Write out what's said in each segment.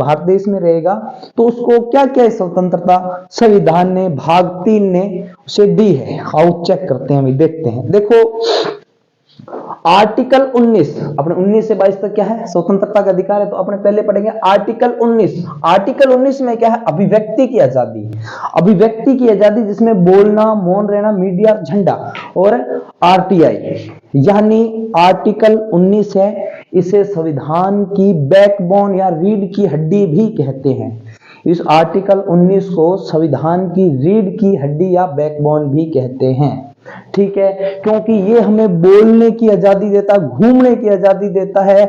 भारत देश में रहेगा तो उसको क्या क्या स्वतंत्रता संविधान ने भाग 3 ने उसे दी है। आओ चेक करते हैं, अभी देखते हैं। देखो आर्टिकल 19, अपने 19 से 22 तक क्या है, स्वतंत्रता का अधिकार है। तो अपने पहले पढ़ेंगे आर्टिकल 19। आर्टिकल 19 में क्या है, अभिव्यक्ति की आजादी। अभिव्यक्ति की आजादी जिसमें बोलना, मौन रहना, मीडिया, झंडा और आरटीआई, यानी आर्टिकल 19 है, इसे संविधान की बैकबोन या रीढ़ की हड्डी भी कहते हैं। इस आर्टिकल 19 को संविधान की रीढ़ की हड्डी या बैकबोन भी कहते हैं। ठीक है, क्योंकि ये हमें बोलने की आजादी देता है, घूमने की आजादी देता है,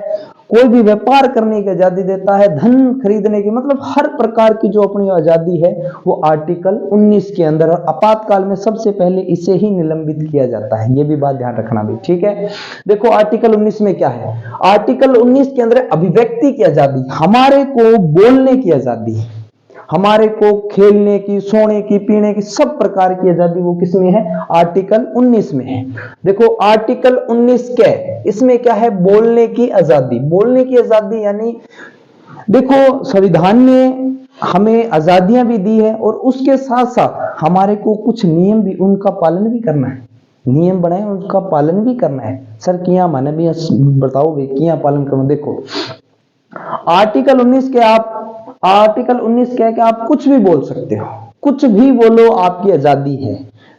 कोई भी व्यापार करने की आजादी देता है, धन खरीदने की, मतलब हर प्रकार की जो अपनी आजादी है वो आर्टिकल 19 के अंदर। और आपातकाल में सबसे पहले इसे ही निलंबित किया जाता है, ये भी बात ध्यान रखना भी। ठीक है, देखो आर्टिकल 19 में क्या है। आर्टिकल 19 के अंदर अभिव्यक्ति की आजादी, हमारे को बोलने की आजादी, हमारे को खेलने की, सोने की, पीने की, सब प्रकार की आजादी वो किसमें है, आर्टिकल 19 में है। देखो आर्टिकल 19 क्या है, इसमें क्या है, बोलने की आजादी। बोलने की आजादी यानी देखो संविधान ने हमें आजादियां भी दी है और उसके साथ साथ हमारे को कुछ नियम भी, उनका पालन भी करना है। नियम बनाए, उनका पालन भी करना है। सर किया माने भी बताओ भाई, किया पालन करो। देखो आर्टिकल 19 के आप, आर्टिकल 19 क्या है कि आप कुछ भी बोल सकते हो, कुछ भी बोलो, आपकी आजादी है।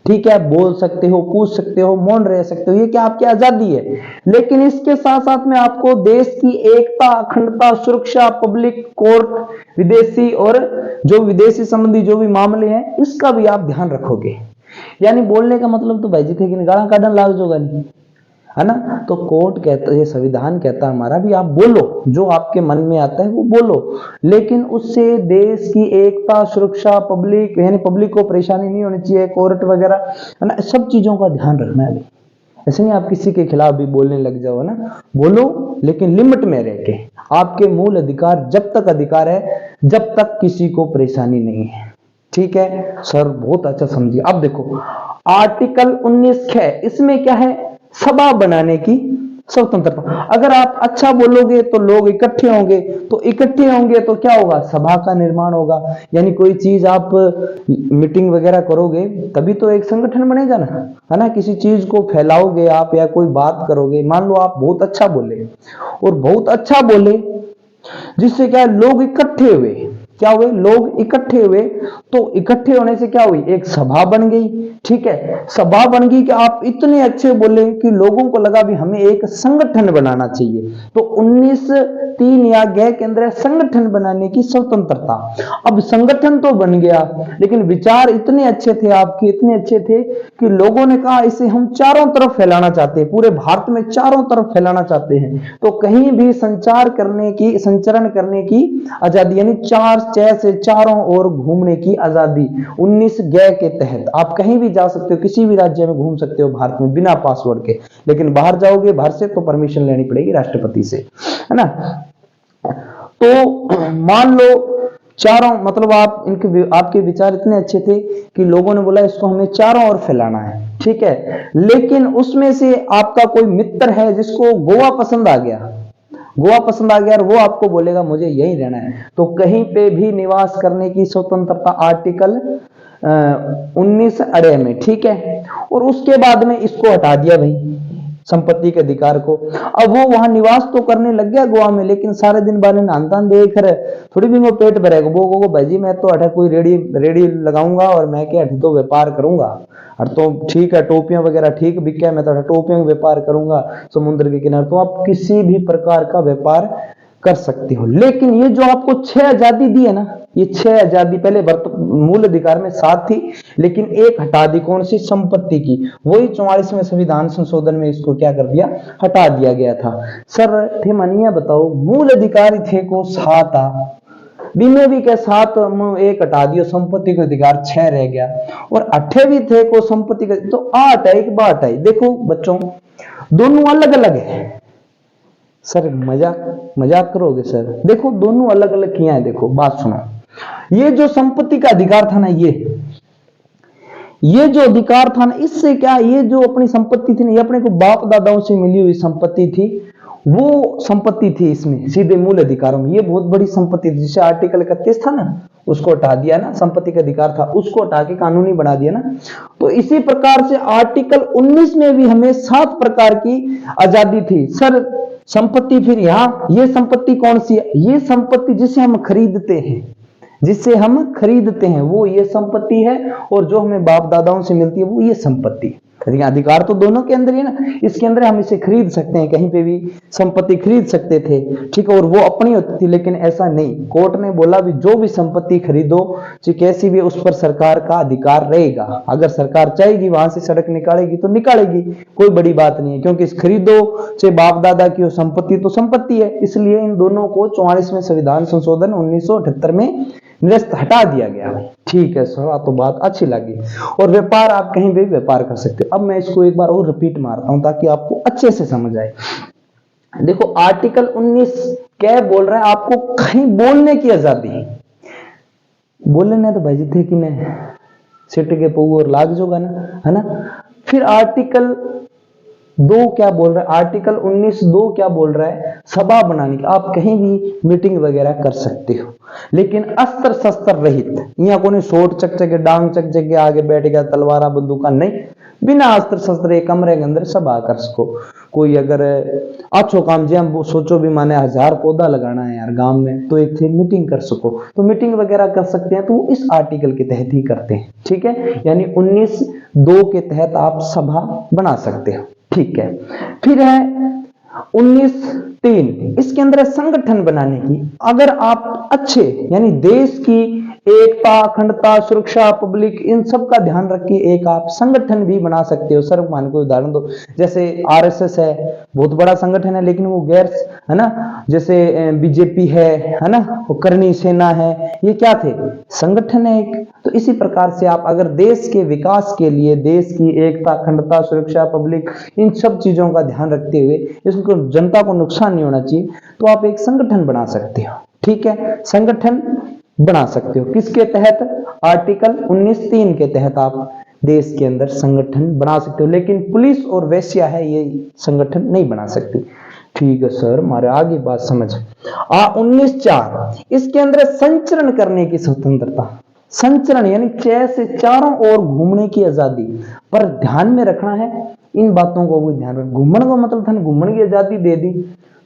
ठीक है, बोल सकते हो, पूछ सकते हो, मौन रह सकते हो, ये क्या आपकी आजादी है। लेकिन इसके साथ साथ में आपको देश की एकता, अखंडता, सुरक्षा, पब्लिक कोर्ट, विदेशी और जो विदेशी संबंधी जो भी मामले हैं, इसका भी आप ध्यान रखोगे। यानी बोलने का मतलब तो भाई जी थे कि गाड़ा काटन लाग जोगा नहीं, है ना। तो कोर्ट कहता है, संविधान कहता है हमारा भी, आप बोलो, जो आपके मन में आता है वो बोलो, लेकिन उससे देश की एकता, सुरक्षा, पब्लिक, यानी पब्लिक को परेशानी नहीं होनी चाहिए, कोर्ट वगैरह, है ना, सब चीजों का ध्यान रखना है। ऐसे नहीं आप किसी के खिलाफ भी बोलने लग जाओ, है ना। बोलो लेकिन लिमिट में रह के। आपके मूल अधिकार जब तक अधिकार है, जब तक किसी को परेशानी नहीं है। ठीक है सर, बहुत अच्छा समझिए। अब देखो आर्टिकल 19 है, इसमें क्या है, सभा बनाने की स्वतंत्रता। अगर आप अच्छा बोलोगे तो लोग इकट्ठे होंगे, तो इकट्ठे होंगे तो क्या होगा, सभा का निर्माण होगा। यानी कोई चीज आप मीटिंग वगैरह करोगे तभी तो एक संगठन बनेगा ना, है ना। किसी चीज को फैलाओगे आप या कोई बात करोगे, मान लो आप बहुत अच्छा बोले और बहुत अच्छा बोले, जिससे क्या लोग इकट्ठे हुए, क्या हुए, लोग इकट्ठे हुए, तो इकट्ठे होने से क्या हुई, एक सभा बन गई। ठीक है, सभा बन गई कि आप इतने अच्छे बोले कि लोगों को लगा भी हमें एक संगठन बनाना चाहिए। तो 19(3) या ग के अंदर संगठन बनाने की स्वतंत्रता। अब संगठन तो बन गया, लेकिन विचार इतने अच्छे थे आपके, इतने अच्छे थे कि लोगों ने कहा इसे हम चारों तरफ फैलाना चाहते हैं, पूरे भारत में चारों तरफ फैलाना चाहते हैं। तो कहीं भी संचार करने की, संचरण करने की आजादी, यानी चार से चारों ओर घूमने की आजादी 19 ग के तहत। आप कहीं भी जा सकते हो, किसी भी राज्य में घूम सकते हो भारत में बिना पासवर्ड के, लेकिन बाहर जाओगे बाहर से तो परमिशन लेनी पड़ेगी राष्ट्रपति से, है ना। तो मान लो चारों, मतलब आप इनके, आपके विचार इतने अच्छे थे कि लोगों ने बोला इसको हमें चारों ओर फैलाना है। ठीक है, लेकिन उसमें से आपका कोई मित्र है जिसको गोवा पसंद आ गया, गोवा पसंद आ गया और वो आपको बोलेगा मुझे यही रहना है, तो कहीं पे भी निवास करने की स्वतंत्रता आर्टिकल 19 अड़े में। ठीक है, और उसके बाद में इसको हटा दिया भाई, संपत्ति के अधिकार को। अब वो वहां निवास तो करने लग गया गोवा में, लेकिन सारे दिन बाद नानतान देख रहे, थोड़ी भी वो पेट भरेगा। वो भाई जी मैं तो अठा कोई रेडी लगाऊंगा और मैं क्या तो व्यापार करूंगा, और तो ठीक है टोपियां वगैरह ठीक बिके, मैं तो टोपियों का व्यापार करूंगा समुद्र के किनारे। तो आप किसी भी प्रकार का व्यापार कर सकते हो। लेकिन ये जो आपको 6 आजादी दी है ना, ये 6 आजादी पहले मूल अधिकार में 7 थी, लेकिन एक हटा दी, कौन सी, संपत्ति की। वही 44वें संविधान संशोधन में इसको क्या कर दिया, हटा दिया गया था। सर थे मानिए बताओ, मूल अधिकार थे को 7 बीमे भी के साथ एक हटा दियो, संपत्ति का अधिकार 6 रह गया, और 8 भी थे को संपत्ति का तो 8 है, एक बात है। देखो बच्चों दोनों अलग अलग है। सर मजाक करोगे सर, देखो दोनों अलग अलग किया है। देखो बात सुनो, ये जो संपत्ति का अधिकार था ना, ये जो अधिकार था ना, इससे क्या, ये जो अपनी संपत्ति थी ना, ये अपने को बाप दादाओं से मिली हुई संपत्ति थी, वो संपत्ति थी इसमें सीधे मूल अधिकारों में, ये बहुत बड़ी संपत्ति थी। जिसे आर्टिकल 31 था ना उसको हटा दिया ना, संपत्ति का अधिकार था उसको हटा के कानूनी बना दिया ना। तो इसी प्रकार से आर्टिकल 19 में भी हमें 7 प्रकार की आजादी थी। सर संपत्ति, फिर यहाँ ये संपत्ति कौन सी है? ये संपत्ति जिसे हम खरीदते हैं, जिससे हम खरीदते हैं वो ये संपत्ति है, और जो हमें बाप दादाओं से मिलती है वो ये संपत्ति। अधिकार तो दोनों के अंदर ही है ना, इसके अंदर हम इसे खरीद सकते हैं, कहीं पे भी संपत्ति खरीद सकते थे, ठीक है, और वो अपनी होती थी। लेकिन ऐसा नहीं, कोर्ट ने बोला भी जो भी संपत्ति खरीदो चाहे कैसी भी, उस पर सरकार का अधिकार रहेगा। अगर सरकार चाहेगी वहां से सड़क निकालेगी तो निकालेगी, कोई बड़ी बात नहीं है, क्योंकि खरीदो चाहे बाप दादा की हो संपत्ति तो संपत्ति है। इसलिए इन दोनों को 44वें संविधान संशोधन 1978 में निरस्त हटा दिया गया। ठीक है सर, तो बात अच्छी लगी। और व्यापार आप कहीं भी व्यापार कर सकते हो। अब मैं इसको एक बार और रिपीट मारता हूं ताकि आपको अच्छे से समझ आए। देखो आर्टिकल 19 क्या बोल रहा है? आपको कहीं बोलने की आजादी। बोलने तो भाई थे कि नहीं सिट के पऊ और लाग जोगा ना, है ना। फिर आर्टिकल 2 क्या बोल रहा है? आर्टिकल 19(2) क्या बोल रहा है? सभा बनाने की, आप कहीं भी मीटिंग वगैरह कर सकते हो, लेकिन अस्त्र शस्त्र रहित। यहाँ कोई सोट चक चके डांग चक चके आगे बैठ गया तलवारा बंदूका नहीं, बिना अस्त्र शस्त्र एक कमरे के अंदर सभा कर सको। कोई अगर अच्छो काम जे हम सोचो भी माने 1000 पौधा लगाना है यार गांव में, तो एक थे मीटिंग कर सको, तो मीटिंग वगैरह कर सकते हैं, तो वो इस आर्टिकल के तहत ही करते हैं। ठीक है, यानी 19(2) के तहत आप सभा बना सकते हो। ठीक है, फिर है 19(3), इसके अंदर संगठन बनाने की। अगर आप अच्छे यानी देश की एकता, अखंडता, सुरक्षा, पब्लिक, इन सब का ध्यान रख के एक आप संगठन भी बना सकते हो। सर मान को उदाहरण दो, जैसे आरएसएस है, बहुत बड़ा संगठन है लेकिन वो गैर, है ना। जैसे बीजेपी है ना, वो करणी सेना है, ये क्या थे? संगठन है एक। तो इसी प्रकार से आप अगर देश के विकास के लिए, देश की एकता, अखंडता, सुरक्षा, पब्लिक, इन सब चीजों का ध्यान रखते हुए, इसको जनता को नुकसान नहीं होना चाहिए, तो आप एक संगठन बना सकते हो। ठीक है, संगठन बना सकते हो किसके तहत? आर्टिकल 19(3) के तहत आप देश के अंदर संगठन बना सकते हो, लेकिन पुलिस और वेश्या है ये संगठन नहीं बना सकती। ठीक है सर, हमारे आगे बात समझ। 19(4), इसके अंदर संचरण करने की स्वतंत्रता। संचरण यानी से चारों ओर घूमने की आजादी, पर ध्यान में रखना है इन बातों को भी ध्यान रख। घूमने का मतलब था घूमने की आजादी दे दी,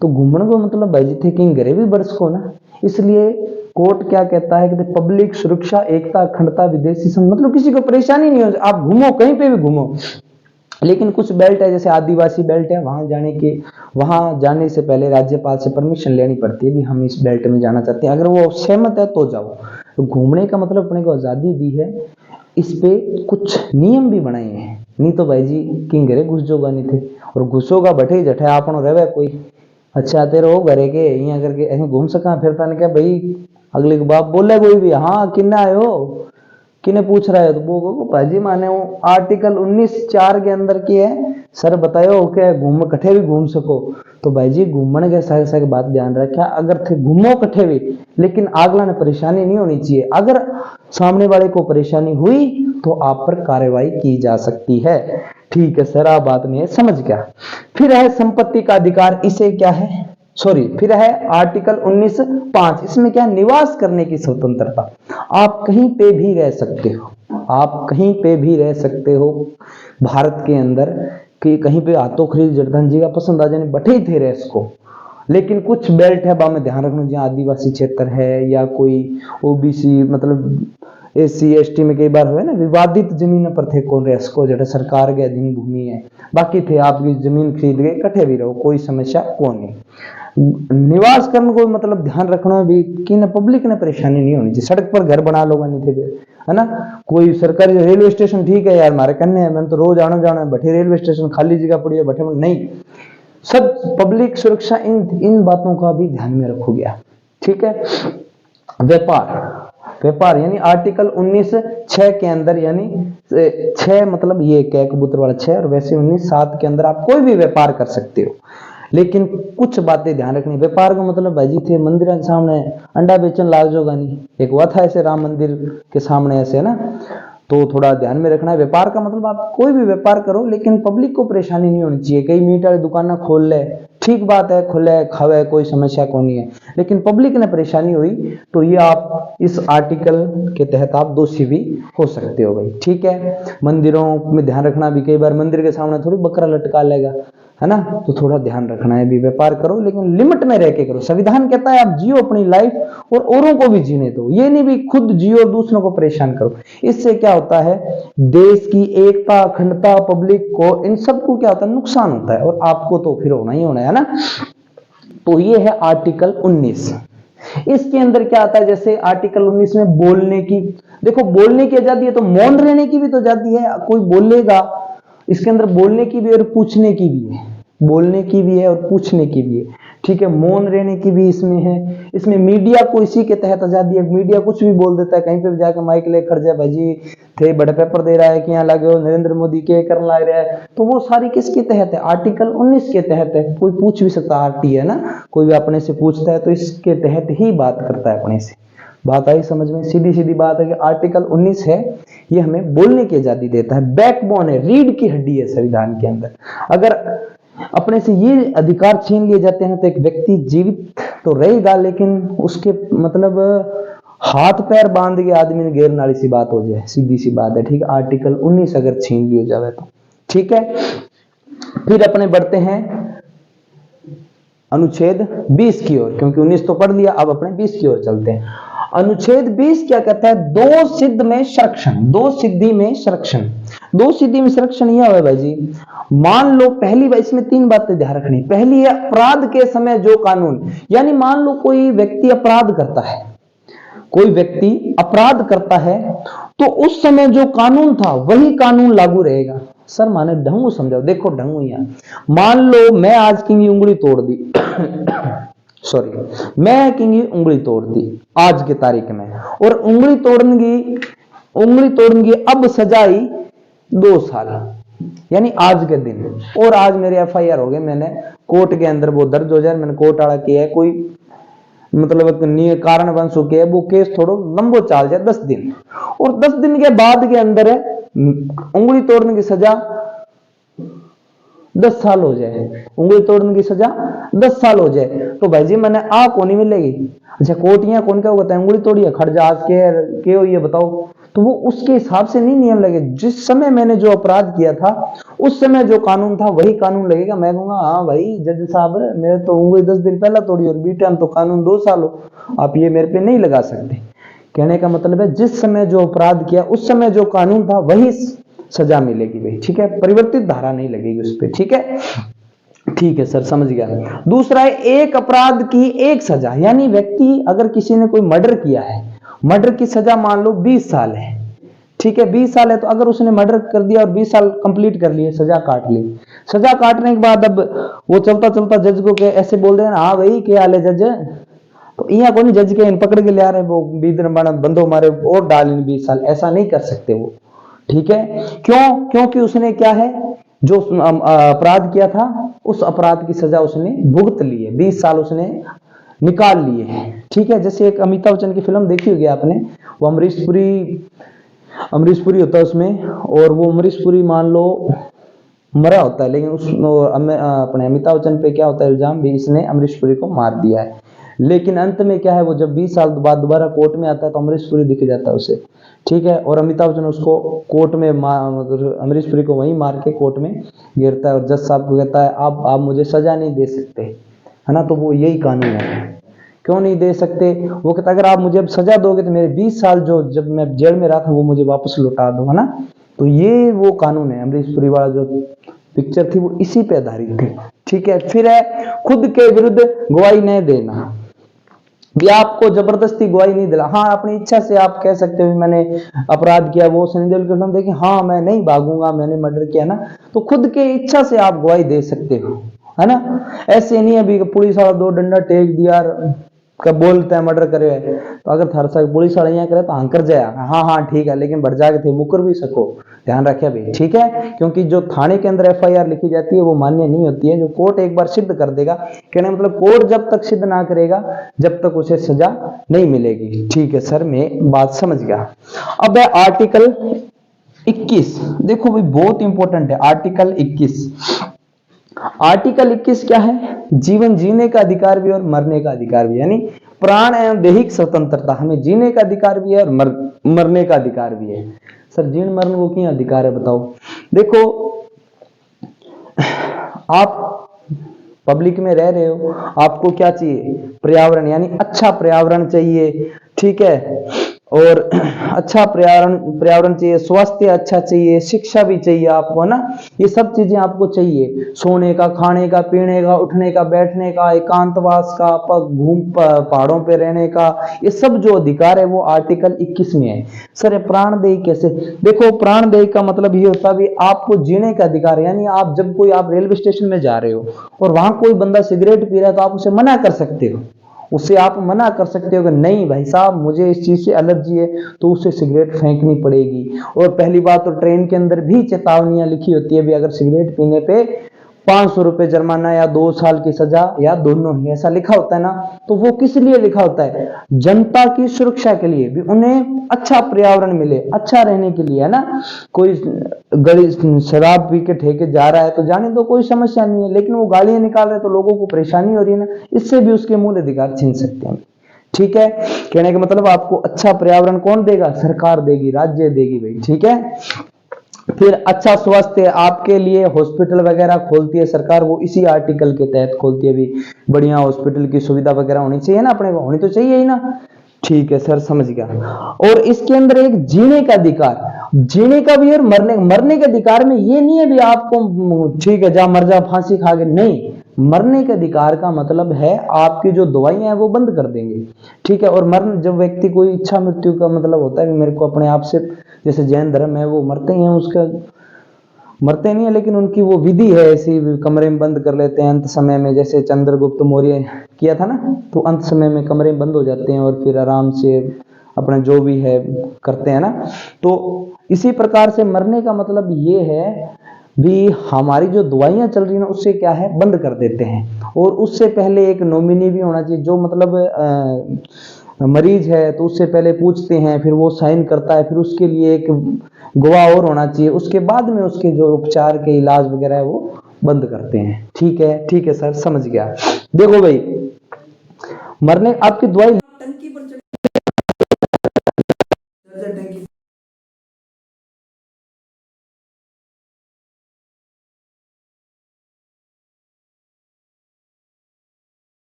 तो घूमने को मतलब भाई जी थे कि घरे भी बरस को ना। इसलिए कोर्ट क्या कहता है कि पब्लिक, सुरक्षा, एकता, अखंडता, विदेशी मतलब किसी को परेशानी नहीं हो, आप घूमो कहीं पे भी घूमो। लेकिन कुछ बेल्ट है जैसे आदिवासी बेल्ट है, वहां जाने से पहले राज्यपाल से परमिशन लेनी पड़ती है, भी हम इस बेल्ट में जाना चाहते हैं। अगर वो सहमत है तो जाओ। तो घूमने का मतलब अपने को आजादी दी है, इस पे कुछ नियम भी बनाए हैं, नहीं तो भाई जी कि घरे घुस जोगा नहीं थे, और घुसोगा बैठे जठे आपनो रहे कोई अच्छा तेरे हो घरे के यहाँ करके ऐसे घूम सका फिरता ने क्या भाई अगले के बाप बोले कोई भी, हाँ किन्ना आयो किने पूछ रहा है, तो वो भाजी माने वो आर्टिकल 19(4) के अंदर की है। सर बतायो क्या घूम कट्ठे भी घूम सको, तो भाई जी घूमने के साथ साथ बात ध्यान रखा, अगर थे घूमो कट्ठे भी, लेकिन अगला ने परेशानी नहीं होनी चाहिए। अगर सामने वाले को परेशानी हुई तो आप पर कार्रवाई की जा सकती है। ठीक है सर, आप बात नहीं है समझ गया। फिर है संपत्ति का अधिकार, इसे क्या है फिर है आर्टिकल 19(5), इसमें क्या है? निवास करने की स्वतंत्रता। आप कहीं पे भी रह सकते हो, आप कहीं पे भी रह सकते हो भारत के अंदर, कि कहीं पे हाथों खरीद जड़धन जी का पसंद आ जाने बैठे ही थे रह इसको। लेकिन कुछ बेल्ट है में ध्यान रखना, जहाँ आदिवासी क्षेत्र है या कोई ओबीसी मतलब SC ST में कई बार हुए ना विवादित जमीन पर थे कौन रह इसको, जो सरकार के अधीन भूमि है, बाकी थे आपकी जमीन खरीद गए इकट्ठे भी रहो, कोई समस्या कौन नहीं। निवास करने को मतलब ध्यान रखना भी कि न पब्लिक ने परेशानी नहीं होनी चाहिए। सड़क पर घर बना लोग नहीं थे, है ना। कोई सरकारी रेलवे स्टेशन ठीक है यार हमारे कन्ने है, मैंने तो रोज आना जाना है, बैठे रेलवे स्टेशन खाली जगह पड़ी है बैठे, नहीं। सब पब्लिक सुरक्षा इन बातों का भी ध्यान में रखोगे। ठीक है, व्यापार यानी आर्टिकल 19(6) के अंदर, यानी 6 मतलब ये क्या कबूतर वाला 6, और वैसे 19(7) के अंदर आप कोई भी व्यापार कर सकते हो, लेकिन कुछ बातें ध्यान रखनी। व्यापार का मतलब भाई जी थे मंदिर के सामने अंडा बेचन लाग जोगा नहीं, एक हुआ था ऐसे राम मंदिर के सामने ऐसे, है ना। तो थोड़ा ध्यान में रखना है। व्यापार का मतलब आप कोई भी व्यापार करो लेकिन पब्लिक को परेशानी नहीं होनी चाहिए। कई मीट वाली दुकान खोल ले, ठीक बात है, खुले खावे कोई समस्या को नहीं है, लेकिन पब्लिक ने परेशानी हुई तो ये आप इस आर्टिकल के तहत आप दोषी भी हो सकते हो भाई। ठीक है, मंदिरों में ध्यान रखना भी, कई बार मंदिर के सामने थोड़ी बकरा लटका लेगा, है ना, तो थोड़ा ध्यान रखना है भी, व्यापार करो लेकिन लिमिट में रह के करो। संविधान कहता है आप जियो अपनी लाइफ और औरों को भी जीने दो, ये नहीं भी खुद जियो और दूसरों को परेशान करो। इससे क्या होता है, देश की एकता, अखंडता, पब्लिक को, इन सबको क्या होता है, नुकसान होता है, और आपको तो फिर होना ही होना है ना। तो ये है आर्टिकल 19। इसके अंदर क्या आता है, जैसे आर्टिकल 19 में बोलने की, देखो बोलने की आजादी है तो मौन रहने की भी तो आजादी है, कोई बोलेगा, इसके अंदर बोलने की भी और पूछने की भी है, बोलने की भी है और पूछने की भी है। ठीक है, मौन रहने की भी इसमें है। इसमें मीडिया को इसी के तहत आजादी है, मीडिया कुछ भी बोल देता है, कहीं पे भी जाकर माइक ले खड़ जाए, भाजी थे बड़े पेपर दे रहा है कि यहाँ लगे हो नरेंद्र मोदी के करने लग रहा है, तो वो सारी किसके तहत है, आर्टिकल 19 के तहत है। कोई पूछ भी सकता, आरटी है ना, कोई भी अपने से पूछता है तो इसके तहत ही बात करता है अपने से। बात आई समझ में, सीधी सीधी बात है कि आर्टिकल 19 है, ये हमें बोलने की आजादी देता है, बैकबोन है, रीढ़ की हड्डी है संविधान के अंदर। अगर अपने से ये अधिकार छीन लिए जाते हैं तो एक व्यक्ति जीवित तो रहेगा, लेकिन उसके मतलब हाथ पैर बांध के आदमी ने घेर नाली सी बात हो जाए, सीधी सी बात है। ठीक है, आर्टिकल 19 अगर छीन लिया जाए तो। ठीक है, फिर अपने बढ़ते हैं अनुच्छेद 20 की ओर, क्योंकि 19 तो पढ़ लिया, अब अपने 20 की ओर चलते हैं। अनुच्छेद 20 क्या कहता है, दो सिद्ध में संरक्षण, दो सिद्धि में संरक्षण। दो सिद्धि में संरक्षण यह है भाई जी, मान लो पहली बार, इसमें तीन बातें ध्यान रखनी। पहली है अपराध के समय जो कानून, यानी मान लो कोई व्यक्ति अपराध करता है, कोई व्यक्ति अपराध करता है तो उस समय जो कानून था वही कानून लागू रहेगा। सर माने ढंगू समझाओ, देखो ढंगू यहां, मान लो मैं आज की उंगली तोड़ दी सॉरी, मैं की उंगली तोड़ दी आज की तारीख में, और उंगली तोड़ने की अब सजाई 2 साल, यानी आज के दिन, और आज मेरे एफआईआर हो गए, मैंने कोर्ट के अंदर वो दर्ज हो जाए, मैंने कोर्ट आड़ा किया है, कोई मतलब कारण बन चुके हैं, वो केस थोड़ा लंबो चाल जाए 10 दिन, और 10 दिन के बाद के अंदर है उंगली तोड़ने की सजा 10 साल हो जाए, उंगली तोड़ने की सजा 10 साल हो जाए, तो भाई जी मैंने आ कोनी मिलेगी। अच्छा कोर्ट यहाँ कौन क्या होता है, उंगली तोड़ी है खड़ जा आज के हो ये बताओ, तो वो उसके हिसाब से नहीं नियम लगे। जिस समय मैंने जो अपराध किया था उस समय जो कानून था वही कानून लगेगा। मैं कहूंगा हाँ भाई जज साहब, मेरे तो उंगली 10 दिन पहला तोड़ी और बी टाइम तो कानून 2 साल हो, आप ये मेरे पे नहीं लगा सकते। कहने का मतलब है जिस समय जो अपराध किया उस समय जो कानून था वही सजा मिलेगी भाई। ठीक है, परिवर्तित धारा नहीं लगेगी उस पर। ठीक है, ठीक है सर समझ गया। दूसरा है एक अपराध की एक सजा, यानी व्यक्ति अगर किसी ने कोई मर्डर किया है, मर्डर की सजा मान लो 20 साल है, ठीक है 20 साल है, तो अगर उसने मर्डर कर दिया और 20 साल कंप्लीट कर लिए, सजा काट ली, सजा काटने के बाद अब वो चलता चलता जज को के ऐसे बोल रहे हैं हाँ भाई क्या हाल है जज, तो यहाँ को नहीं जज के इन पकड़ के ले आ रहे वो 20 दिन बंदो मारे और डाल इन 20 साल, ऐसा नहीं कर सकते वो। ठीक है, क्यों, क्योंकि उसने क्या है जो अपराध किया था उस अपराध की सजा उसने भुगत ली है, 20 साल उसने निकाल लिए हैं। ठीक है, जैसे एक अमिताभ बच्चन की फिल्म देखी होगी आपने, वो अमरीश पुरी होता है उसमें, और वो अमरीश पुरी मान लो मरा होता है, लेकिन उस अपने अमिताभ बच्चन पे क्या होता है इल्जाम भी, इसने अमरीश पुरी को मार दिया है, लेकिन अंत में क्या है वो जब 20 साल बाद दोबारा कोर्ट में आता है तो अमरीश पुरी दिख जाता है उसे। ठीक है, और अमिताभ बच्चन उसको कोर्ट में अमरीश पुरी को वहीं मार के कोर्ट में गिरता है, और जज साहब को कहता है आप मुझे सजा नहीं दे सकते, है ना, तो वो यही कानून है। क्यों नहीं दे सकते, वो कहता अगर आप मुझे अब सजा दोगे तो मेरे 20 साल जो जब मैं जेल में रहा था वो मुझे वापस लौटा दो, है ना, तो ये वो कानून है। अमरीश पुरी वाला जो पिक्चर थी वो इसी पे आधारित थी। ठीक है, फिर है खुद के विरुद्ध गवाही नहीं देना, भी आपको जबरदस्ती गवाही नहीं दिला, हाँ अपनी इच्छा से आप कह सकते हो मैंने अपराध किया, वो सनी देओल की फिल्म देखिए, हाँ मैं नहीं भागूंगा मैंने मर्डर किया ना, तो खुद के इच्छा से आप गवाही दे सकते हो, है ना। ऐसे नहीं अभी पुलिस वाला 2 डंडा टेक दिया कब बोलते हैं मर्डर करे, तो अगर थर सा पुलिस वाला यहाँ करे तो हांकर जाए, हाँ ठीक है, लेकिन बढ़ जाके थे मुकर भी सको, ध्यान रखे भाई। ठीक है, क्योंकि जो थाने के अंदर एफआईआर लिखी जाती है वो मान्य नहीं होती है, जो कोर्ट एक बार सिद्ध कर देगा, कहने मतलब कोर्ट जब तक सिद्ध ना करेगा जब तक उसे सजा नहीं मिलेगी। ठीक है सर, मैं बात समझ गया। अब है आर्टिकल 21, देखो भाई बहुत इंपॉर्टेंट है आर्टिकल 21। आर्टिकल 21 क्या है? जीवन जीने का अधिकार भी और मरने का अधिकार भी, यानी प्राण एवं दैहिक स्वतंत्रता, हमें जीने का अधिकार भी है और मरने का अधिकार भी है। सर जीण मरण को क्या अधिकार है बताओ? देखो आप पब्लिक में रह रहे हो, आपको क्या चाहिए? पर्यावरण, यानी अच्छा पर्यावरण चाहिए, ठीक है, और अच्छा पर्यावरण चाहिए, स्वास्थ्य अच्छा चाहिए, शिक्षा भी चाहिए आपको, है ना? ये सब चीजें आपको चाहिए, सोने का, खाने का, पीने का, उठने का, बैठने का, एकांतवास का, पहाड़ों पे रहने का, ये सब जो अधिकार है वो आर्टिकल 21 में है। सर प्राणदेही कैसे? देखो प्राणदेही का मतलब ये होता है आपको जीने का अधिकार है, यानी आप जब कोई आप रेलवे स्टेशन में जा रहे हो और वहां कोई बंदा सिगरेट पी रहा है तो आप उसे मना कर सकते हो, उसे आप मना कर सकते हो कि नहीं भाई साहब मुझे इस चीज से एलर्जी है, तो उसे सिगरेट फेंकनी पड़ेगी। और पहली बात तो ट्रेन के अंदर भी चेतावनियां लिखी होती है भी अगर सिगरेट पीने पे 500 रुपए जुर्माना या 2 साल की सजा या दोनों ही, ऐसा लिखा होता है ना। तो वो किस लिए लिखा होता है? जनता की सुरक्षा के लिए भी, उन्हें अच्छा पर्यावरण मिले, अच्छा रहने के लिए, है ना? कोई गली शराब पी के ठेके जा रहा है तो जाने दो, कोई समस्या नहीं है, लेकिन वो गालियां निकाल रहे तो लोगों को परेशानी हो रही है ना, इससे भी उसके मूल अधिकार छीन सकते हैं। ठीक है, कहने का मतलब आपको अच्छा पर्यावरण कौन देगा? सरकार देगी, राज्य देगी भाई, ठीक है। फिर अच्छा स्वास्थ्य आपके लिए हॉस्पिटल वगैरह खोलती है सरकार, वो इसी आर्टिकल के तहत खोलती है भी, बढ़िया हॉस्पिटल की सुविधा वगैरह होनी चाहिए ना, अपने को होनी तो चाहिए ही ना। ठीक है सर समझ गया। और इसके अंदर एक जीने का अधिकार, जीने का भी और मरने के अधिकार में ये नहीं है भी आपको ठीक है जा मर जा फांसी खा के, नहीं, मरने के अधिकार का मतलब है आपकी जो दवाइयां हैं वो बंद कर देंगे, ठीक है। और मरण जब व्यक्ति कोई इच्छा मृत्यु का मतलब होता है कि मेरे को अपने आप से, जैसे जैन धर्म है वो मरते ही हैं, उसका मरते नहीं है लेकिन उनकी वो विधि है ऐसी, कमरे में बंद कर लेते हैं अंत समय में, जैसे चंद्रगुप्त मौर्य किया था ना, तो अंत समय में कमरे में बंद हो जाते हैं और फिर आराम से अपना जो भी है करते हैं ना। तो इसी प्रकार से मरने का मतलब ये है भी हमारी जो दवाइयां चल रही है ना उससे क्या है बंद कर देते हैं। और उससे पहले एक नॉमिनी भी होना चाहिए, जो मतलब मरीज है तो उससे पहले पूछते हैं, फिर वो साइन करता है, फिर उसके लिए एक गवाह और होना चाहिए, उसके बाद में उसके जो उपचार के इलाज वगैरह है वो बंद करते हैं। ठीक है सर समझ गया। देखो भाई मरने आपकी दवाई